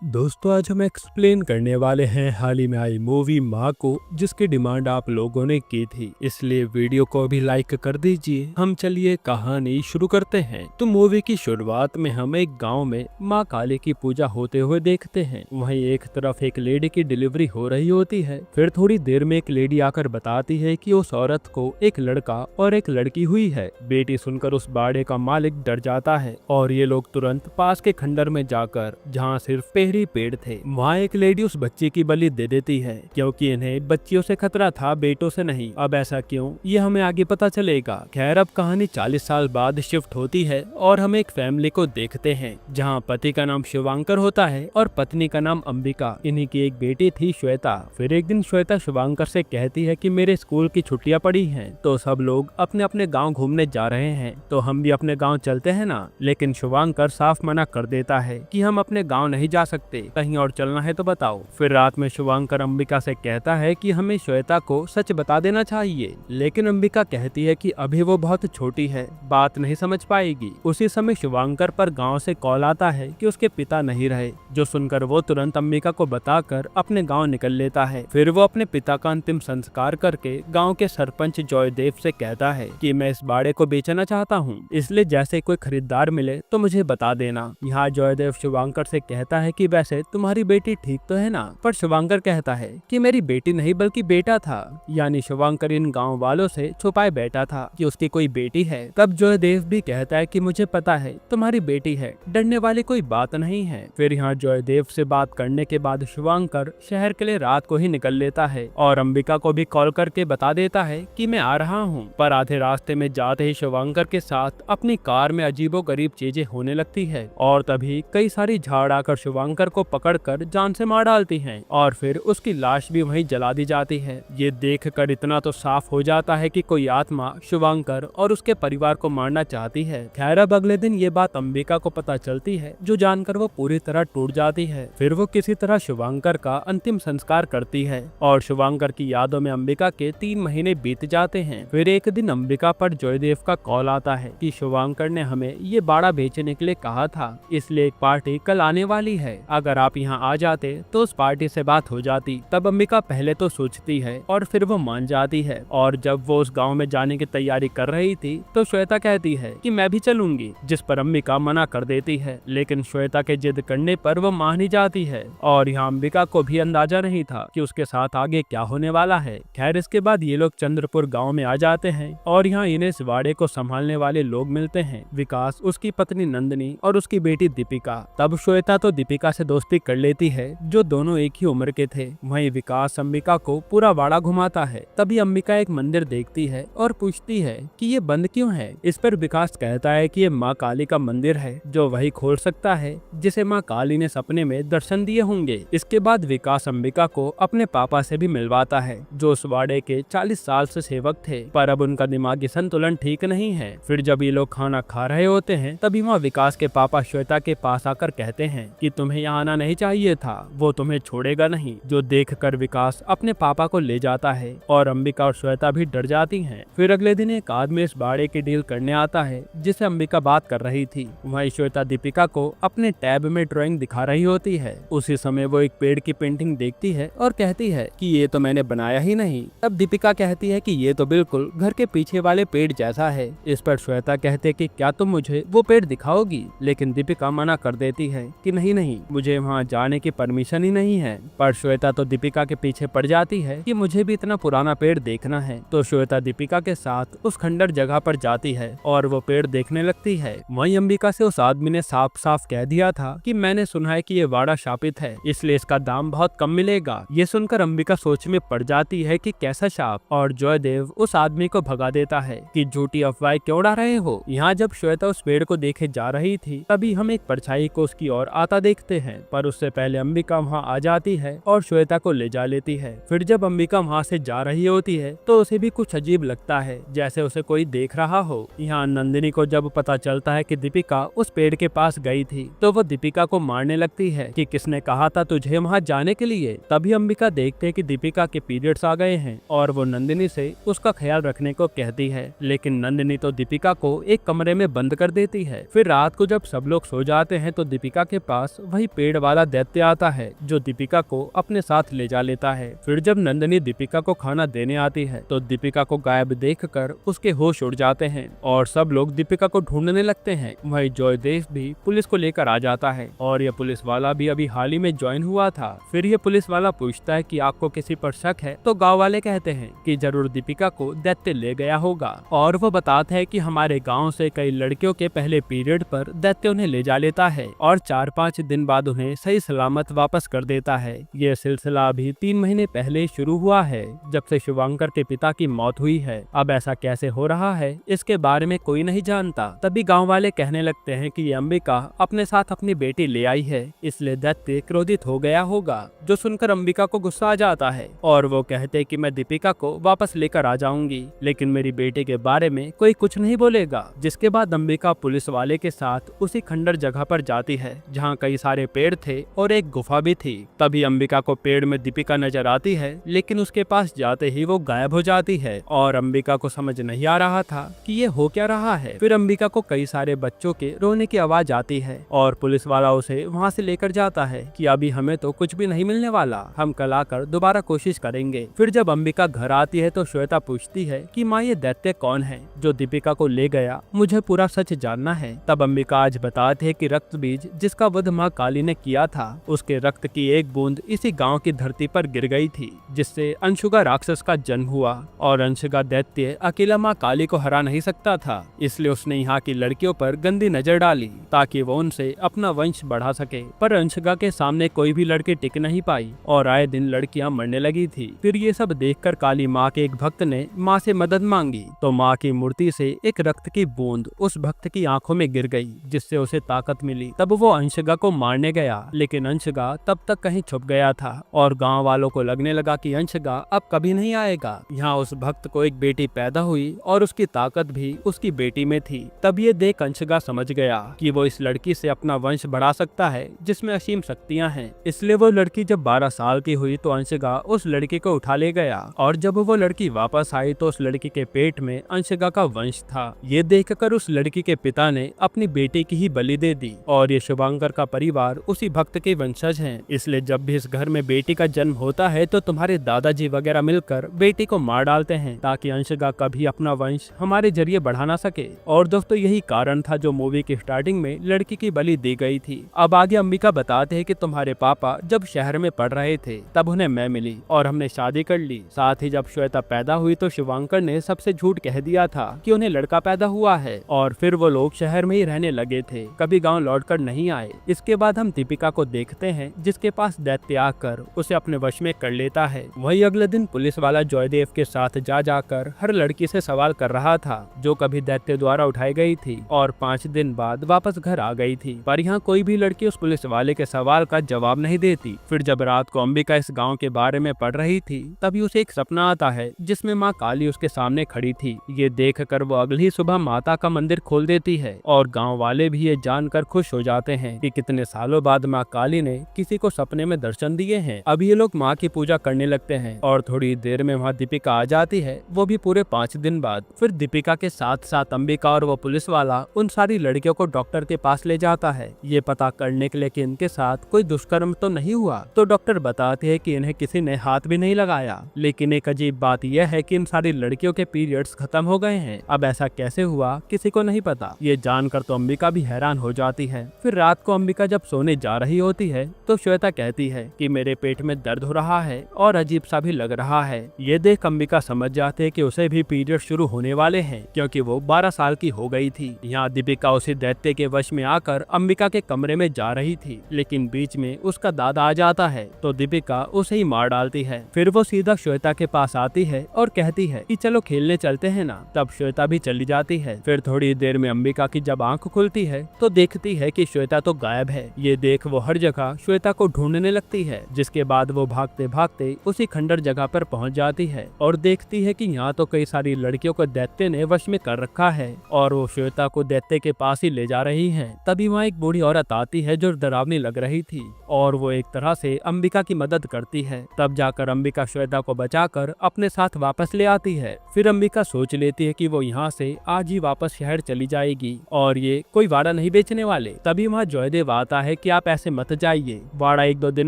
दोस्तों आज हम एक्सप्लेन करने वाले हैं हाल ही में आई मूवी माँ को, जिसकी डिमांड आप लोगों ने की थी, इसलिए वीडियो को भी लाइक कर दीजिए। हम चलिए कहानी शुरू करते हैं। तो मूवी की शुरुआत में हम एक गांव में माँ काली की पूजा होते हुए देखते हैं। वहीं एक तरफ एक लेडी की डिलीवरी हो रही होती है। फिर थोड़ी देर में एक लेडी आकर बताती है कि उस औरत को एक लड़का और एक लड़की हुई है। बेटी सुनकर उस बाड़े का मालिक डर जाता है और ये लोग तुरंत पास के खंडर में जाकर, जहाँ सिर्फ पेड़ थे, वहाँ एक लेडी उस बच्चे की बलि दे देती है, क्योंकि इन्हें बच्चियों से खतरा था, बेटों से नहीं। अब ऐसा क्यों, ये हमें आगे पता चलेगा। खैर अब कहानी 40 साल बाद शिफ्ट होती है और हम एक फैमिली को देखते हैं, जहाँ पति का नाम शिवांकर होता है और पत्नी का नाम अंबिका। इन्हीं की एक बेटी थी श्वेता। फिर एक दिन श्वेता शिवांकर से कहती है कि मेरे स्कूल की छुट्टियां पड़ी हैं, तो सब लोग अपने अपने गाँव घूमने जा रहे हैं, तो हम भी अपने गाँव चलते हैं ना। लेकिन शिवांकर साफ मना कर देता है कि हम अपने गाँव नहीं जा सकते, कहीं और चलना है तो बताओ। फिर रात में शिवांकर अंबिका से कहता है कि हमें श्वेता को सच बता देना चाहिए, लेकिन अंबिका कहती है कि अभी वो बहुत छोटी है, बात नहीं समझ पाएगी। उसी समय शिवांकर पर गांव से कॉल आता है कि उसके पिता नहीं रहे, जो सुनकर वो तुरंत अंबिका को बताकर अपने गांव निकल लेता है। फिर वो अपने पिता का अंतिम संस्कार करके गाँव के सरपंच जयदेव से कहता है कि मैं इस बाड़े को बेचना चाहता हूँ, इसलिए जैसे कोई खरीदार मिले तो मुझे बता देना। यहाँ जयदेव शिवांकर से कहता है कि वैसे तुम्हारी बेटी ठीक तो है ना, पर शिवांकर कहता है कि मेरी बेटी नहीं बल्कि बेटा था। यानी शिवांकर इन गांव वालों से छुपाए बैठा था कि उसकी कोई बेटी है। तब जयदेव भी कहता है कि मुझे पता है तुम्हारी बेटी है, डरने वाली कोई बात नहीं है। फिर यहाँ जयदेव से बात करने के बाद शिवांकर शहर के लिए रात को ही निकल लेता है और अंबिका को भी कॉल करके बता देता है कि मैं आ रहा हूँ। पर आधे रास्ते में जाते ही शिवांकर के साथ अपनी कार में अजीबोगरीब चीजें होने लगती है और तभी कई सारी झाड़ आकर शिवांकर को पकड़कर जान से मार डालती हैं और फिर उसकी लाश भी वहीं जला दी जाती है। ये देखकर इतना तो साफ हो जाता है कि कोई आत्मा शिवांकर और उसके परिवार को मारना चाहती है। खैर अब अगले दिन ये बात अंबिका को पता चलती है, जो जानकर वो पूरी तरह टूट जाती है। फिर वो किसी तरह शिवांकर का अंतिम संस्कार करती है और शिवांकर की यादों में अंबिका के 3 महीने बीत जाते हैं। फिर एक दिन अंबिका पर जयदेव का कॉल आता है कि शिवांकर ने हमें ये बाड़ा बेचने के लिए कहा था, इसलिए एक पार्टी कल आने वाली है, अगर आप यहाँ आ जाते तो उस पार्टी से बात हो जाती। तब अंबिका पहले तो सोचती है और फिर वो मान जाती है। और जब वो उस गांव में जाने की तैयारी कर रही थी तो श्वेता कहती है कि मैं भी चलूंगी, जिस पर अंबिका मना कर देती है। लेकिन श्वेता के जिद करने पर वो मान ही जाती है और यहाँ अंबिका को भी अंदाजा नहीं था कि उसके साथ आगे क्या होने वाला है। खैर इसके बाद ये लोग चंद्रपुर गाँव में आ जाते हैं और यहाँ इन्हें इस वाड़े को संभालने वाले लोग मिलते हैं, विकास, उसकी पत्नी नंदिनी और उसकी बेटी दीपिका। तब श्वेता तो दीपिका से दोस्ती कर लेती है, जो दोनों एक ही उम्र के थे। वहीं विकास अंबिका को पूरा वाड़ा घुमाता है। तभी अंबिका एक मंदिर देखती है और पूछती है कि ये बंद क्यों है। इस पर विकास कहता है कि ये माँ काली का मंदिर है, जो वही खोल सकता है जिसे माँ काली ने सपने में दर्शन दिए होंगे। इसके बाद विकास अंबिका को अपने पापा से भी मिलवाता है, जो उस वाड़े के 40 साल से सेवक थे, पर अब उनका दिमागी संतुलन ठीक नहीं है। फिर जब ये लोग खाना खा रहे होते हैं तभी वहाँ विकास के पापा श्वेता के पास आकर कहते हैं कि तुम्हें यहाँ आना नहीं चाहिए था, वो तुम्हें छोड़ेगा नहीं। जो देखकर विकास अपने पापा को ले जाता है और अंबिका और श्वेता भी डर जाती हैं। फिर अगले दिन एक आदमी इस बाड़े की डील करने आता है, जिसे अंबिका बात कर रही थी। वहीं श्वेता दीपिका को अपने टैब में ड्राइंग दिखा रही होती है। उसी समय वो एक पेड़ की पेंटिंग देखती है और कहती है कि ये तो मैंने बनाया ही नहीं। तब दीपिका कहती है कि ये तो बिल्कुल घर के पीछे वाले पेड़ जैसा है। इस पर श्वेता कहते कि क्या तुम मुझे वो पेड़ दिखाओगी, लेकिन दीपिका मना कर देती है कि नहीं नहीं, मुझे वहाँ जाने की परमिशन ही नहीं है। पर श्वेता तो दीपिका के पीछे पड़ जाती है कि मुझे भी इतना पुराना पेड़ देखना है। तो श्वेता दीपिका के साथ उस खंडर जगह पर जाती है और वो पेड़ देखने लगती है। वहीं अंबिका से उस आदमी ने साफ साफ कह दिया था कि मैंने सुना है कि ये वाड़ा शापित है, इसलिए इसका दाम बहुत कम मिलेगा। ये सुनकर अंबिका सोच में पड़ जाती है कि कैसा शाप, और जयदेव उस आदमी को भगा देता है कि झूठी अफवाह क्यों उड़ा रहे हो। यहाँ जब श्वेता उस पेड़ को देखे जा रही थी तभी हम एक परछाई को उसकी ओर आता देखते हैं, पर उससे पहले अंबिका वहाँ आ जाती है और श्वेता को ले जा लेती है। फिर जब अंबिका वहाँ से जा रही होती है तो उसे भी कुछ अजीब लगता है, जैसे उसे कोई देख रहा हो। यहाँ नंदिनी को जब पता चलता है कि दीपिका उस पेड़ के पास गई थी तो वो दीपिका को मारने लगती है कि किसने कहा था तुझे वहाँ जाने के लिए। तभी अंबिका देखते है कि दीपिका के पीरियड्स आ गए हैं और वो नंदिनी से उसका ख्याल रखने को कहती है, लेकिन नंदिनी तो दीपिका को एक कमरे में बंद कर देती है। फिर रात को जब सब लोग सो जाते हैं तो दीपिका के पास वही पेड़ वाला दैत्य आता है जो दीपिका को अपने साथ ले जा लेता है। फिर जब नंदिनी दीपिका को खाना देने आती है तो दीपिका को गायब देखकर उसके होश उड़ जाते हैं और सब लोग दीपिका को ढूंढने लगते हैं। वही जयदेव भी पुलिस को लेकर आ जाता है और यह पुलिस वाला भी अभी हाल ही में ज्वाइन हुआ था। फिर ये पुलिस वाला पूछता है कि आपको किसी पर शक है, तो गाँव वाले कहते हैं कि जरूर दीपिका को दैत्य ले गया होगा और वो बताते हैं कि हमारे गाँव से कई लड़कियों के पहले पीरियड पर दैत्य उन्हें ले जा लेता है और 4-5 दिन बाद उन्हें सही सलामत वापस कर देता है। ये सिलसिला अभी 3 महीने पहले शुरू हुआ है जब से शुभांकर के पिता की मौत हुई है। अब ऐसा कैसे हो रहा है इसके बारे में कोई नहीं जानता। तभी गांव वाले कहने लगते हैं कि ये अंबिका अपने साथ अपनी बेटी ले आई है, इसलिए दैत्य क्रोधित हो गया होगा। जो सुनकर अंबिका को गुस्सा आ जाता है और वो कहते कि मैं दीपिका को वापस लेकर आ जाऊंगी, लेकिन मेरी बेटी के बारे में कोई कुछ नहीं बोलेगा। जिसके बाद अंबिका पुलिस वाले के साथ उसी खंडर जगह पर जाती है जहाँ कई सारे पेड़ थे और एक गुफा भी थी। तभी अंबिका को पेड़ में दीपिका नजर आती है, लेकिन उसके पास जाते ही वो गायब हो जाती है और अंबिका को समझ नहीं आ रहा था कि ये हो क्या रहा है। फिर अंबिका को कई सारे बच्चों के रोने की आवाज आती है और पुलिस वाला उसे वहाँ से लेकर जाता है कि अभी हमें तो कुछ भी नहीं मिलने वाला, हम कल आकर दोबारा कोशिश करेंगे। फिर जब अंबिका घर आती है तो श्वेता पूछती है कि माँ ये दैत्य कौन है जो दीपिका को ले गया, मुझे पूरा सच जानना है। तब अंबिका आज बताते है कि रक्त बीज जिसका वध माँ काली ने किया था, उसके रक्त की एक बूंद इसी गाँव की धरती पर गिर गई थी, जिससे अंशुका राक्षस का जन्म हुआ और अंशुका दैत्य अकेला माँ काली को हरा नहीं सकता था, इसलिए उसने यहाँ की लड़कियों पर गंदी नजर डाली ताकि वो उनसे अपना वंश बढ़ा सके। पर अंशुका के सामने कोई भी लड़की टिक नहीं पाई और आए दिन लड़कियां मरने लगी थी। फिर ये सब देखकर काली माँ के एक भक्त ने माँ से मदद मांगी तो माँ की मूर्ति से एक रक्त की बूंद उस भक्त की आंखों में गिर गई, जिससे उसे ताकत मिली। तब वो अंशुका को मारने गया, लेकिन अंशुका तब तक कहीं छुप गया था और गाँव वालों को लगने लगा कि अंशुका अब कभी नहीं आएगा। यहाँ उस भक्त को एक बेटी पैदा हुई और उसकी ताकत भी उसकी बेटी में थी। तब ये देख अंशुका समझ गया कि वो इस लड़की से अपना वंश बढ़ा सकता है जिसमें असीम शक्तियां हैं। इसलिए वो लड़की जब 12 साल की हुई तो अंशुका उस लड़की को उठा ले गया और जब वो लड़की वापस आई तो उस लड़की के पेट में अंशुका का वंश था। ये देखकर उस लड़की के पिता ने अपनी बेटी की ही बलि दे दी और ये शुभांकर का परिवार उसी भक्त के वंशज हैं। इसलिए जब भी इस घर में बेटी का जन्म होता है तो तुम्हारे दादाजी वगैरह मिलकर बेटी को मार डालते हैं ताकि अंशुका कभी अपना वंश हमारे जरिए बढ़ा ना सके। और दोस्तों यही कारण था जो मूवी की स्टार्टिंग में लड़की की बलि दी गई थी। अब आगे अंबिका बताते हैं कि तुम्हारे पापा जब शहर में पढ़ रहे थे तब उन्हें मैं मिली और हमने शादी कर ली। साथ ही जब श्वेता पैदा हुई तो शुभांकर ने सबसे झूठ कह दिया था कि उन्हें लड़का पैदा हुआ है और फिर वो लोग शहर में ही रहने लगे थे, कभी गाँव लौटकर नहीं आए। इसके बाद हम दीपिका को देखते हैं जिसके पास दैत्य आकर उसे अपने वश में कर लेता है। वही अगले दिन पुलिस वाला जयदेव के साथ जाकर हर लड़की से सवाल कर रहा था जो कभी दैत्य द्वारा उठाई गई थी और 5 दिन बाद वापस घर आ गई थी। पर यहाँ कोई भी लड़की उस पुलिस वाले के सवाल का जवाब नहीं देती। फिर जब रात को अंबिका इस गांव के बारे में पढ़ रही थी तभी उसे एक सपना आता है जिसमें माँ काली उसके सामने खड़ी थी। ये देखकर वो अगली सुबह माता का मंदिर खोल देती है और गांव वाले भी ये जानकर खुश हो जाते हैं कि कितने सालों बाद माँ काली ने किसी को सपने में दर्शन दिए हैं। अब ये लोग माँ की पूजा करने लगते हैं और थोड़ी देर में वहाँ दीपिका आ जाती है, वो भी पूरे 5 दिन बाद। फिर दीपिका के साथ साथ अंबिका और वो पुलिस वाला उन सारी लड़कियों को डॉक्टर के पास ले जाता है ये पता करने के लिए कि इनके साथ कोई दुष्कर्म तो नहीं हुआ। तो डॉक्टर बताते हैं कि इन्हें किसी ने हाथ भी नहीं लगाया, लेकिन एक अजीब बात यह है कि इन सारी लड़कियों के पीरियड्स खत्म हो गए हैं। अब ऐसा कैसे हुआ किसी को नहीं पता। ये जानकर तो अंबिका भी हैरान हो जाती है। फिर रात को अंबिका जब सोने जा रही होती है तो श्वेता कहती है कि मेरे पेट में दर्द हो रहा है और अजीब सा भी लग रहा है। ये देख अंबिका समझ जाते है कि उसे भी पीरियड शुरू होने वाले हैं क्योंकि वो 12 साल की हो गई थी। यहाँ दीपिका उसी दैत्य के वश में आकर अंबिका के कमरे में जा रही थी, लेकिन बीच में उसका दादा आ जाता है तो दीपिका उसे ही मार डालती है। फिर वो सीधा श्वेता के पास आती है और कहती है कि चलो खेलने चलते हैं ना। तब श्वेता भी चली जाती है। फिर थोड़ी देर में अंबिका की जब आंख खुलती है तो देखती है कि श्वेता तो गायब है। ये देख वो हर जगह श्वेता को ढूंढने लगती है, जिसके बाद वो भागते भागते उसी खंडर जगह पर पहुंच जाती है और देखती है कि यहाँ तो कई सारी लड़कियों को दैत्य ने वश में कर रखा है और वो श्वेता को दैत्य के पास ही ले जा रही है। तभी वहाँ एक बूढ़ी औरत आती है जो डरावनी लग रही थी और वो एक तरह से अंबिका की मदद करती है। तब जाकर अंबिका श्वेता को बचाकर अपने साथ वापस ले आती है। फिर अंबिका सोच लेती है कि वो यहाँ से आज ही वापस शहर चली जाएगी और ये कोई वाड़ा नहीं बेचने वाले। तभी वहाँ जयदेव आता है है कि आप ऐसे मत जाइए, वाड़ा 1-2 दिन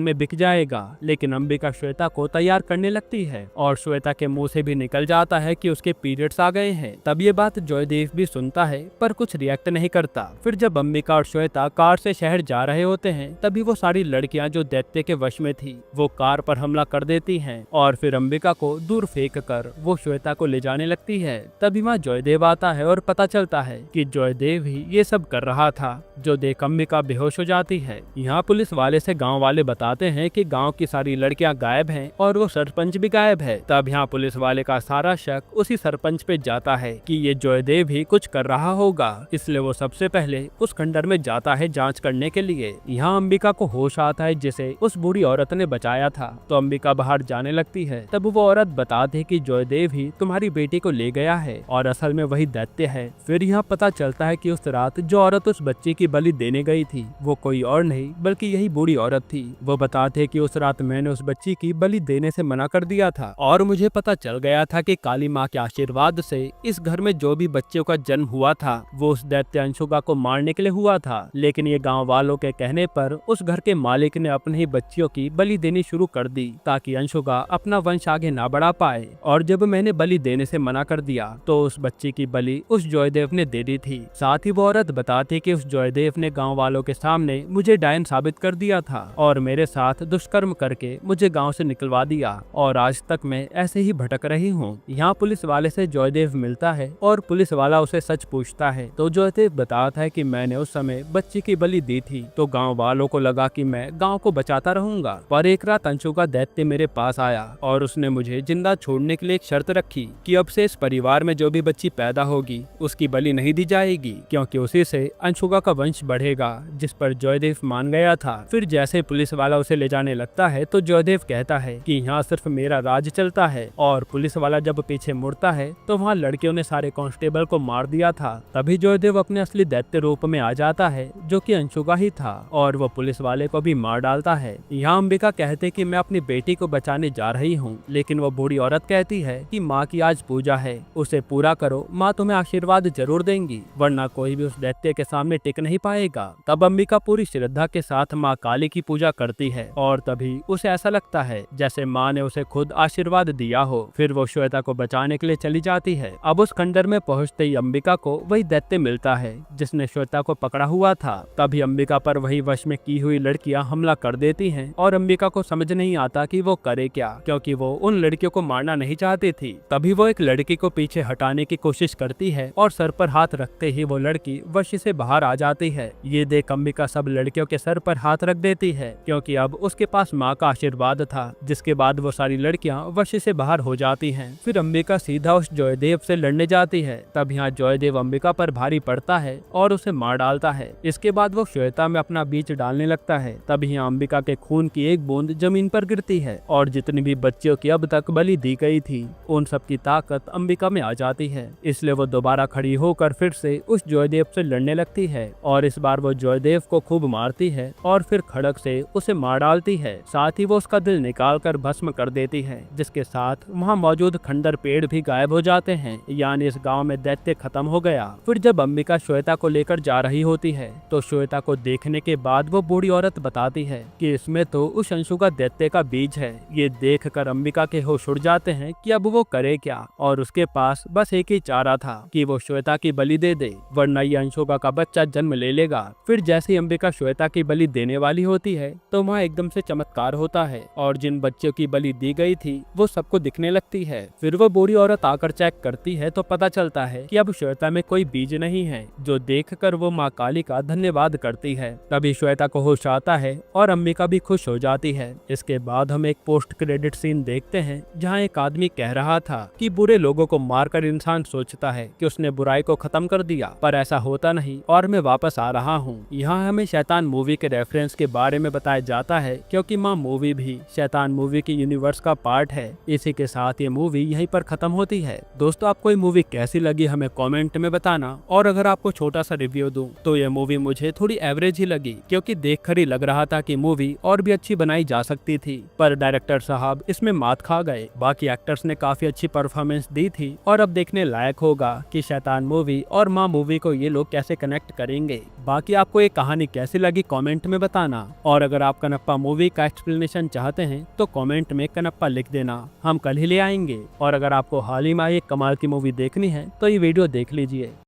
में बिक जाएगा। लेकिन अंबिका श्वेता को तैयार करने लगती है और श्वेता के मुंह से भी निकल जाता है कि उसके पीरियड्स आ गए हैं। तब ये बात जयदेव भी सुनता है पर कुछ रिएक्ट नहीं करता। फिर जब अंबिका और श्वेता कार से शहर जा रहे होते हैं तभी वो सारी लड़कियां जो दैत्य के वश में थी वो कार पर हमला कर देती हैं और फिर अंबिका को दूर फेंक कर वो श्वेता को ले जाने लगती है। तभी वहाँ जयदेव आता है और पता चलता है कि जयदेव ही ये सब कर रहा था। जो देख अंबिका बेहोश हो जाती है। यहाँ पुलिस वाले से गाँव वाले बताते हैं कि गाँव की सारी लड़कियां गायब हैं और वो सरपंच भी गायब है। तब यहाँ पुलिस वाले का सारा शक उसी सरपंच पे जाता है कि ये जयदेव ही कुछ कर रहा होगा, इसलिए वो सबसे पहले उस खंडर में जाता है जांच करने के लिए। यहाँ अंबिका को होश आता है जिसे उस बूढ़ी औरत ने बचाया था। तो अंबिका बाहर जाने लगती है। तब वो औरत बताती है कि जयदेव ही तुम्हारी बेटी को ले गया है और असल में वही दैत्य है। फिर यहाँ पता चलता है कि उस रात जो औरत उस बच्चे की बलि देने गई थी वो कोई और नहीं बल्कि यही बूढ़ी औरत थी। वो बताते कि उस रात मैंने उस बच्ची की बलि देने से मना कर दिया था और मुझे पता चल गया था कि काली माँ के आशीर्वाद से इस घर में जो भी बच्चों का जन्म हुआ था वो उस दैत्य अंशुका को मारने के लिए हुआ था। लेकिन ये गांव वालों के कहने पर उस घर के मालिक ने अपने ही बच्चियों की बलि देनी शुरू कर दी ताकि अंशुका अपना वंश आगे ना बढ़ा पाए। और जब मैंने बलि देने से मना कर दिया तो उस बच्ची की बलि उस जयदेव ने दे दी थी। साथ ही वो औरत बताती कि उस जयदेव ने गाँव वालों के सामने मुझे डायन साबित कर दिया था और मेरे साथ दुष्कर्म करके मुझे गांव से निकलवा दिया और आज तक मैं ऐसे ही भटक रही हूँ। यहाँ पुलिस वाले से जयदेव मिलता है और पुलिस वाला उसे सच पूछता है तो जयदेव बताता है कि मैंने उस समय बच्ची की बलि दी थी तो गांव वालों को लगा कि मैं गांव को बचाता रहूंगा। पर एक रात अंशुका दैत्य मेरे पास आया और उसने मुझे जिंदा छोड़ने के लिए एक शर्त रखी कि अब से इस परिवार में जो भी बच्ची पैदा होगी उसकी बलि नहीं दी जाएगी क्योंकि उसी से अंशुका का वंश बढ़ेगा, जिस पर जयदेव मान गया था। फिर जैसे पुलिस वाला उसे ले जाने लगता है तो जयदेव कहता है कि यहाँ सिर्फ मेरा राज चलता है और पुलिस वाला जब पीछे मुड़ता है तो वहाँ लड़कियों ने सारे कांस्टेबल को मार दिया था। तभी जयदेव अपने असली दैत्य रूप में आ जाता है जो कि अंशुका ही था और वो पुलिस वाले को भी मार डालता है। यहाँ अंबिका कहते कि मैं अपनी बेटी को बचाने जा रही हूँ, लेकिन वो बूढ़ी औरत कहती है कि माँ की आज पूजा है, उसे पूरा करो, माँ तुम्हें आशीर्वाद जरूर देंगी, वरना कोई भी उस दैत्य के सामने टिक नहीं पाएगा। तब अंबिका पूरी श्रद्धा के साथ माँ काली की पूजा करती है और तभी उसे ऐसा लगता है जैसे माँ ने उसे खुद आशीर्वाद दिया हो। फिर वो श्वेता को बचाने के लिए चली जाती है। अब उस खंडर में पहुंचते ही अंबिका को वही दैत्य मिलता है जिसने श्वेता को पकड़ा हुआ था। तभी अंबिका पर वही वश में की हुई लड़कियां हमला कर देती हैं और अंबिका को समझ नहीं आता कि वो करे क्या, क्योंकि वो उन लड़कियों को मारना नहीं चाहती थी। तभी वो एक लड़की को पीछे हटाने की कोशिश करती है और सर पर हाथ रखते ही वो लड़की वश से बाहर आ जाती है। ये देख अंबिका सब लड़कियों के सर पर हाथ रख देती है क्योंकि अब उसके पास माँ का आशीर्वाद था, जिसके बाद वो सारी लड़कियां वश से बाहर हो जाती हैं। फिर अंबिका सीधा उस जयदेव से लड़ने जाती है। तब यहाँ जयदेव अंबिका पर भारी पड़ता है और उसे मार डालता है। इसके बाद वो श्वेता में अपना बीज डालने लगता है। तब यहाँ अंबिका के खून की एक बूंद जमीन पर गिरती है और जितनी भी बच्चियों की अब तक बलि दी गई थी उन सब की ताकत अंबिका में आ जाती है। इसलिए वो दोबारा खड़ी होकर फिर से उस जयदेव से लड़ने लगती है और इस बार वो जयदेव को खूब मारती है और फिर खड़क से उसे मार डालती है। साथ ही वो उसका दिल निकाल कर भस्म कर देती है, जिसके साथ वहाँ मौजूद खंडर पेड़ भी गायब हो जाते हैं। यानी इस गांव में दैत्य खत्म हो गया। फिर जब अंबिका श्वेता को लेकर जा रही होती है तो श्वेता को देखने के बाद वो बूढ़ी औरत बताती है कि इसमें तो उस अंशुका दैत्य का बीज है। ये देख कर अंबिका के होश उड़ जाते हैं कि अब वो करे क्या, और उसके पास बस एक ही चारा था कि वो श्वेता की बलि दे दे, वरना ये अंशुका का बच्चा जन्म ले लेगा। फिर जैसे ही अंबिका श्वेता की बलि देने वाली होती है तो वहाँ एकदम से चमत्कार होता है और जिन बच्चों की बलि दी गई थी वो सबको दिखने लगती है। फिर वो बूढ़ी औरत आकर चेक करती है तो पता चलता है कि अब श्वेता में कोई बीज नहीं है, जो देखकर वो माँ काली का धन्यवाद करती है। तभी श्वेता को होश आता है और अंबिका भी खुश हो जाती है। इसके बाद हम एक पोस्ट क्रेडिट सीन देखते हैं जहाँ एक आदमी कह रहा था कि बुरे लोगों को मारकर इंसान सोचता है कि उसने बुराई को खत्म कर दिया, पर ऐसा होता नहीं और मैं वापस आ रहा हूँ। यहाँ हमें शैतान मूवी के रेफरेंस के बारे में बताया जाता है क्योंकि माँ मूवी भी शैतान मूवी की यूनिवर्स का पार्ट है। इसी के साथ ये मूवी यहीं पर खत्म होती है। दोस्तों, आपको ये मूवी कैसी लगी हमें कमेंट में बताना, और अगर आपको छोटा सा रिव्यू दूं तो ये मूवी मुझे थोड़ी एवरेज ही लगी क्योंकि देखकर ही लग रहा था कि मूवी और भी अच्छी बनाई जा सकती थी, पर डायरेक्टर साहब इसमें मात खा गए। बाकी एक्टर्स ने काफी अच्छी परफॉर्मेंस दी थी और अब देखने लायक होगा कि शैतान मूवी और माँ मूवी को ये लोग कैसे कनेक्ट करेंगे। बाकी आपको ये कहानी कैसी कैसी लगी कमेंट में बताना। और अगर आप कनप्पा मूवी का एक्सप्लेनेशन चाहते हैं तो कमेंट में कनप्पा लिख देना, हम कल ही ले आएंगे। और अगर आपको हाल ही में एक कमाल की मूवी देखनी है तो ये वीडियो देख लीजिए।